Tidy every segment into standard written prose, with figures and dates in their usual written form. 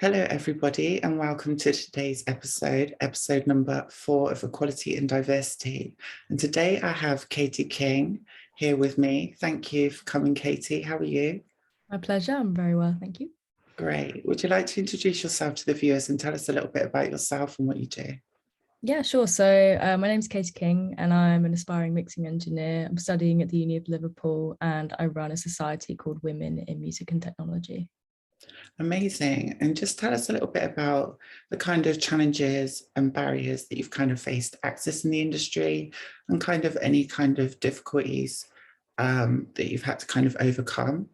Hello, everybody, and welcome to today's episode number 4 of Equality and Diversity. And today I have Katie King here with me. Thank you for coming, Katie. How are you? My pleasure. I'm very well, thank you. Great. Would you like to introduce yourself to the viewers and tell us a little bit about yourself and what you do? Yeah, sure. So my name is Katie King and I'm an aspiring mixing engineer. I'm studying at the Uni of Liverpool and I run a society called Women in Music and Technology. Amazing. And just tell us a little bit about the kind of challenges and barriers that you've kind of faced accessing the industry and kind of any kind of difficulties that you've had to kind of overcome.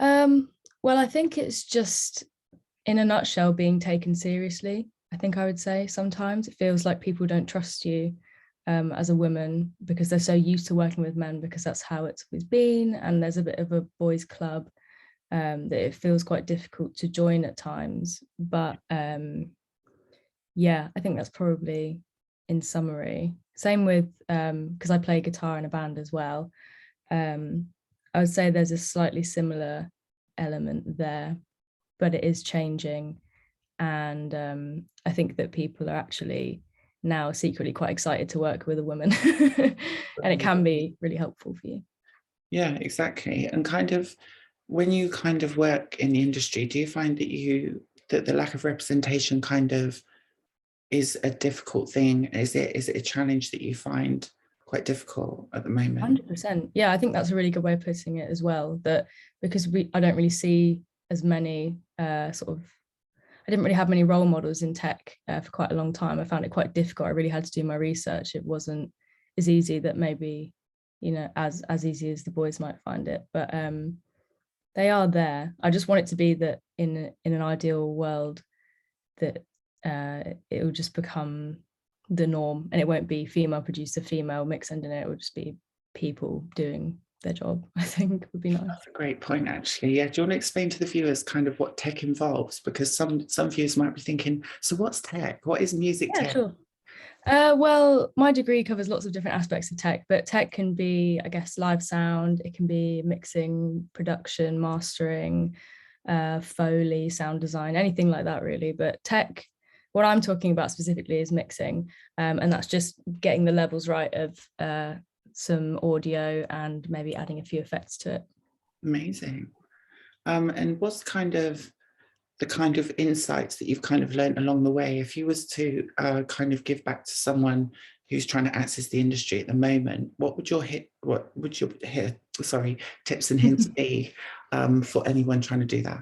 Well, I think it's just, in a nutshell, being taken seriously. I think I would say sometimes it feels like people don't trust you as a woman because they're so used to working with men because that's how it's always been. And there's a bit of a boys' club that it feels quite difficult to join at times. But yeah, I think that's probably in summary. Same with because I play guitar in a band as well. I would say there's a slightly similar element there, but it is changing. And I think that people are actually now secretly quite excited to work with a woman and it can be really helpful for you. Yeah, exactly. And kind of when you kind of work in the industry, do you find that the lack of representation kind of is a difficult thing? Is it a challenge that you find quite difficult at the moment? 100%. Yeah, I think that's a really good way of putting it as well. That because I don't really see as many I didn't really have many role models in tech for quite a long time. I found it quite difficult. I really had to do my research. It wasn't as easy that maybe, as easy as the boys might find it. But they are there. I just want it to be that in an ideal world that it will just become the norm and it won't be female producer, female mix engineer. It will just be people doing their job. I think would be nice. That's a great point, actually. Yeah, do you want to explain to the viewers kind of what tech involves? Because some viewers might be thinking, so what's tech? What is music Yeah, tech? sure. Well, my degree covers lots of different aspects of tech, but tech can be, I guess, live sound. It can be mixing, production, mastering, Foley, sound design, anything like that, really. But tech, what I'm talking about specifically is mixing, and that's just getting the levels right of some audio and maybe adding a few effects to it. Amazing. And what's the kind of insights that you've kind of learned along the way? If you was to kind of give back to someone who's trying to access the industry at the moment, what would your tips and hints be for anyone trying to do that?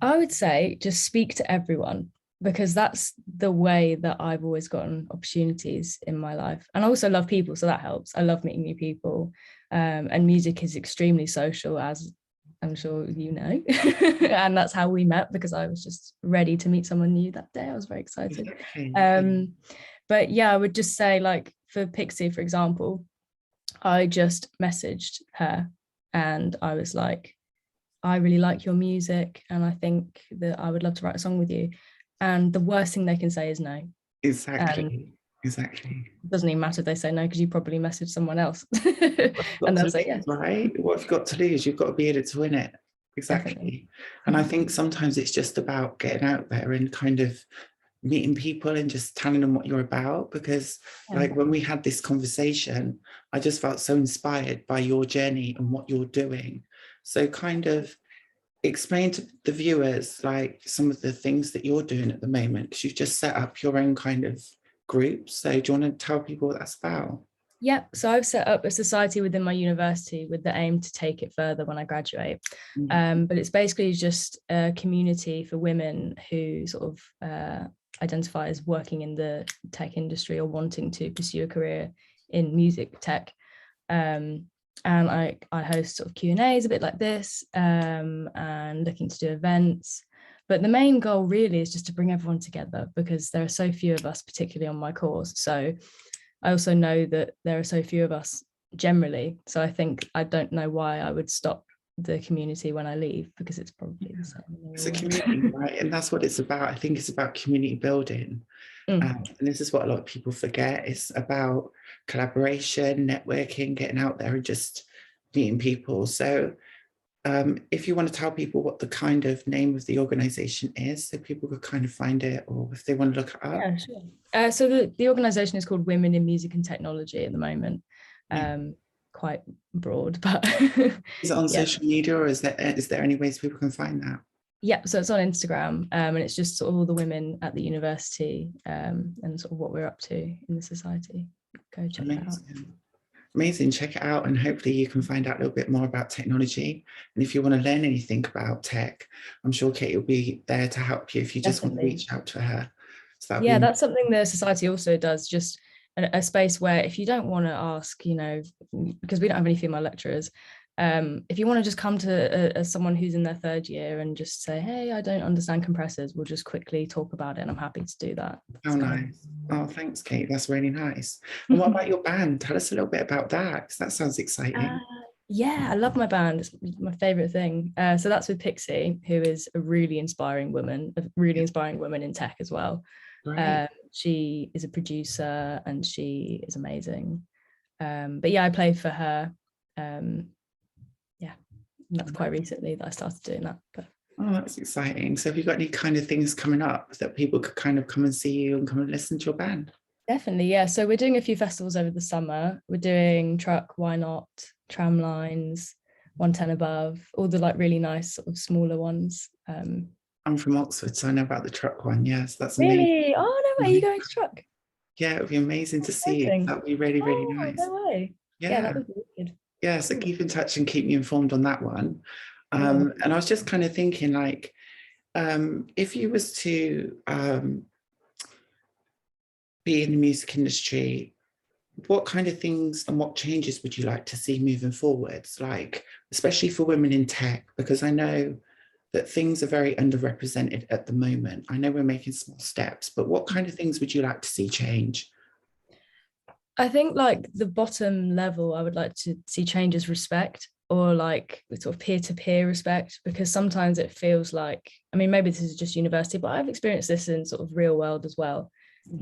I would say just speak to everyone because that's the way that I've always gotten opportunities in my life. And I also love people, so that helps. I love meeting new people. And music is extremely social, as I'm sure you know. And that's how we met because I was just ready to meet someone new that day. I was very excited. Exactly. But yeah, I would just say, like, for Pixie, for example, I just messaged her and I was like, I really like your music and I think that I would love to write a song with you. And the worst thing they can say is no. And Exactly. Exactly. it doesn't even matter if they say no because you probably messaged someone else Got and they'll to say lose, yes. right? What have you got to lose? You've got to be able to win it. Definitely. Exactly. And I think sometimes it's just about getting out there and kind of meeting people and just telling them what you're about. Because Yeah. like when we had this conversation, I just felt so inspired by your journey and what you're doing. So kind of explain to the viewers like some of the things that you're doing at the moment, because you've just set up your own kind of group. So do you want to tell people what that's about? Yep. So I've set up a society within my university with the aim to take it further when I graduate. But it's basically just a community for women who sort of identify as working in the tech industry or wanting to pursue a career in music tech. And I host sort of Q&As a bit like this and looking to do events. But the main goal really is just to bring everyone together because there are so few of us, particularly on my course. So I also know that there are so few of us generally. So I think I don't know why I would stop the community when I leave because it's probably the same. It's a community, right? And that's what it's about. I think it's about community building. And this is what a lot of people forget. It's about collaboration, networking, getting out there and just meeting people. So if you want to tell people what the kind of name of the organization is, so people could kind of find it, or if they want to look it up. Yeah, sure. So the organization is called Women in Music and Technology at the moment. Quite broad, but is it on yeah. social media, or is there any ways people can find that? Yeah, so it's on Instagram, and it's just sort of all the women at the university, and sort of what we're up to in the society. Go check that out. Amazing, check it out, and hopefully you can find out a little bit more about technology. And if you want to learn anything about tech, I'm sure Kate will be there to help you if you just want to reach out to her. So yeah, that's something the society also does, just a space where if you don't want to ask, you know, because we don't have any female lecturers, if you want to just come to someone who's in their third year and just say, hey, I don't understand compressors, we'll just quickly talk about it, and I'm happy to do that. Oh, nice. Oh, thanks, Kate. That's really nice. And what about your band? Tell us a little bit about that, because that sounds exciting. Yeah, I love my band. It's my favorite thing. So that's with Pixie, who is a really inspiring woman in tech as well. She is a producer and she is amazing. But yeah, I played for her. Yeah, that's quite recently that I started doing that. But oh, that's exciting. So have you got any kind of things coming up that people could kind of come and see you and come and listen to your band? Definitely, yeah. So we're doing a few festivals over the summer. We're doing Truck, Why Not, Tramlines, 110 Above, all the like really nice sort of smaller ones. I'm from Oxford, so I know about the Truck one. Yes, that's really amazing. Oh no way, are you going to Truck? Yeah, it would be amazing to see you. That would be really, really nice. No way. Yeah, that would be good. Yeah, so keep in touch and keep me informed on that one. And I was just kind of thinking, like, if you was to be in the music industry, what kind of things and what changes would you like to see moving forwards? Like, especially for women in tech, because I know that things are very underrepresented at the moment. I know we're making small steps, but what kind of things would you like to see change? I think like the bottom level, I would like to see changes respect, or like sort of peer-to-peer respect, because sometimes it feels like, I mean, maybe this is just university, but I've experienced this in sort of real world as well,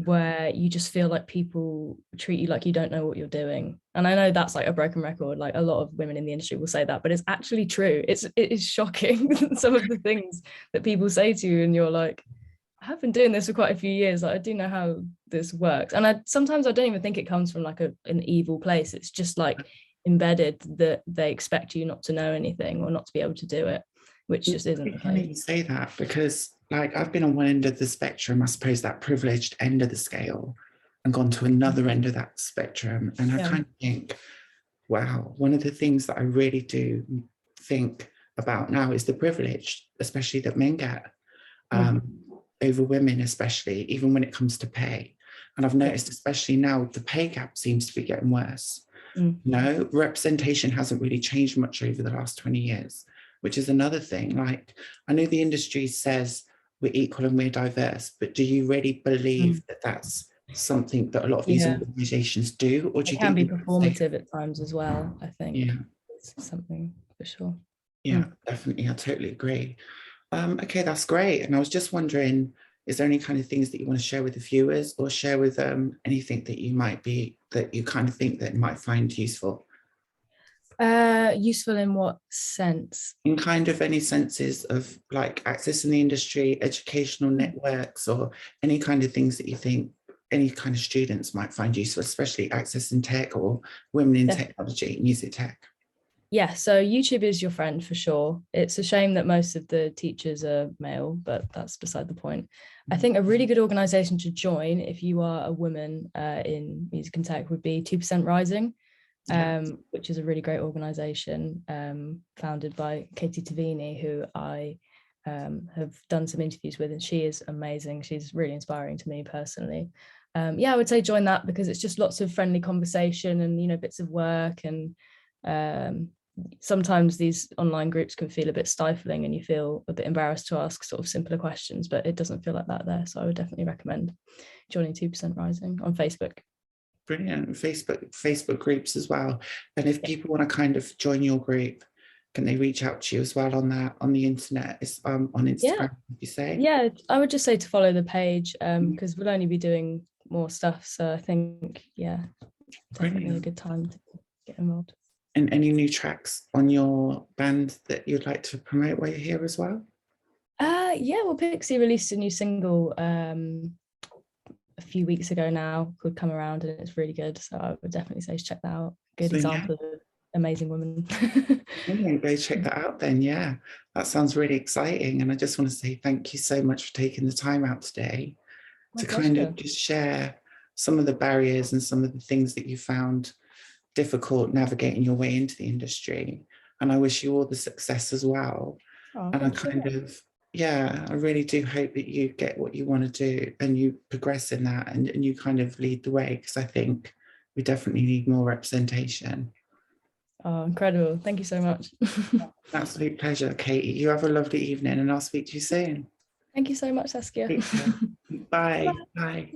where you just feel like people treat you like you don't know what you're doing. And I know that's like a broken record, like a lot of women in the industry will say that, but it's actually true. It is shocking some of the things that people say to you, and you're like, I have been doing this for quite a few years. Like, I do know how this works. And sometimes I don't even think it comes from like an evil place. It's just like embedded that they expect you not to know anything or not to be able to do it, which just isn't the case. You say that, because like I've been on one end of the spectrum, I suppose that privileged end of the scale, and gone to another end of that spectrum. And I kind of think, wow, one of the things that I really do think about now is the privilege, especially that men get. Over women, especially, even when it comes to pay. And I've noticed, especially now, the pay gap seems to be getting worse. No, representation hasn't really changed much over the last 20 years, which is another thing. Like, I know the industry says we're equal and we're diverse, but do you really believe that that's something that a lot of these organizations do? Or do you think it can be performative at times as well? I think it's something for sure. Yeah, definitely. I totally agree. Okay, that's great. And I was just wondering, is there any kind of things that you want to share with the viewers, or share with them anything that you kind of think that might find useful? Useful in what sense? In kind of any senses of like accessing the industry, educational networks, or any kind of things that you think any kind of students might find useful, especially accessing tech or women in technology, music tech. Yeah, so YouTube is your friend for sure. It's a shame that most of the teachers are male, but that's beside the point. I think a really good organization to join if you are a woman in music and tech would be 2% Rising, which is a really great organization founded by Katie Tavini, who I have done some interviews with, and she is amazing. She's really inspiring to me personally. Yeah, I would say join that, because it's just lots of friendly conversation and, you know, bits of work. And sometimes these online groups can feel a bit stifling and you feel a bit embarrassed to ask sort of simpler questions, but it doesn't feel like that there. So I would definitely recommend joining 2% Rising on Facebook. Brilliant. Facebook groups as well. And if people want to kind of join your group, can they reach out to you as well on the internet? It's on Instagram, you say? Yeah, I would just say to follow the page, because we'll only be doing more stuff. So I think, definitely a good time to get involved. And any new tracks on your band that you'd like to promote while you're here as well? Yeah, well, Pixie released a new single a few weeks ago now called Come Around, and it's really good. So I would definitely say check that out. Good So yeah, example of an amazing woman. brilliant. Go check that out then. Yeah, that sounds really exciting. And I just want to say thank you so much for taking the time out today My to kind pleasure. of just share some of the barriers and some of the things that you found difficult navigating your way into the industry. And I wish you all the success as well. Oh, And I thank you. kind of, yeah, I really do hope that you get what you want to do and you progress in that and you kind of lead the way, because I think we definitely need more representation. Oh, incredible. Thank you so much. Absolute pleasure, Katie. You have a lovely evening and I'll speak to you soon. Thank you so much, Saskia. Take care. Bye. Bye. Bye.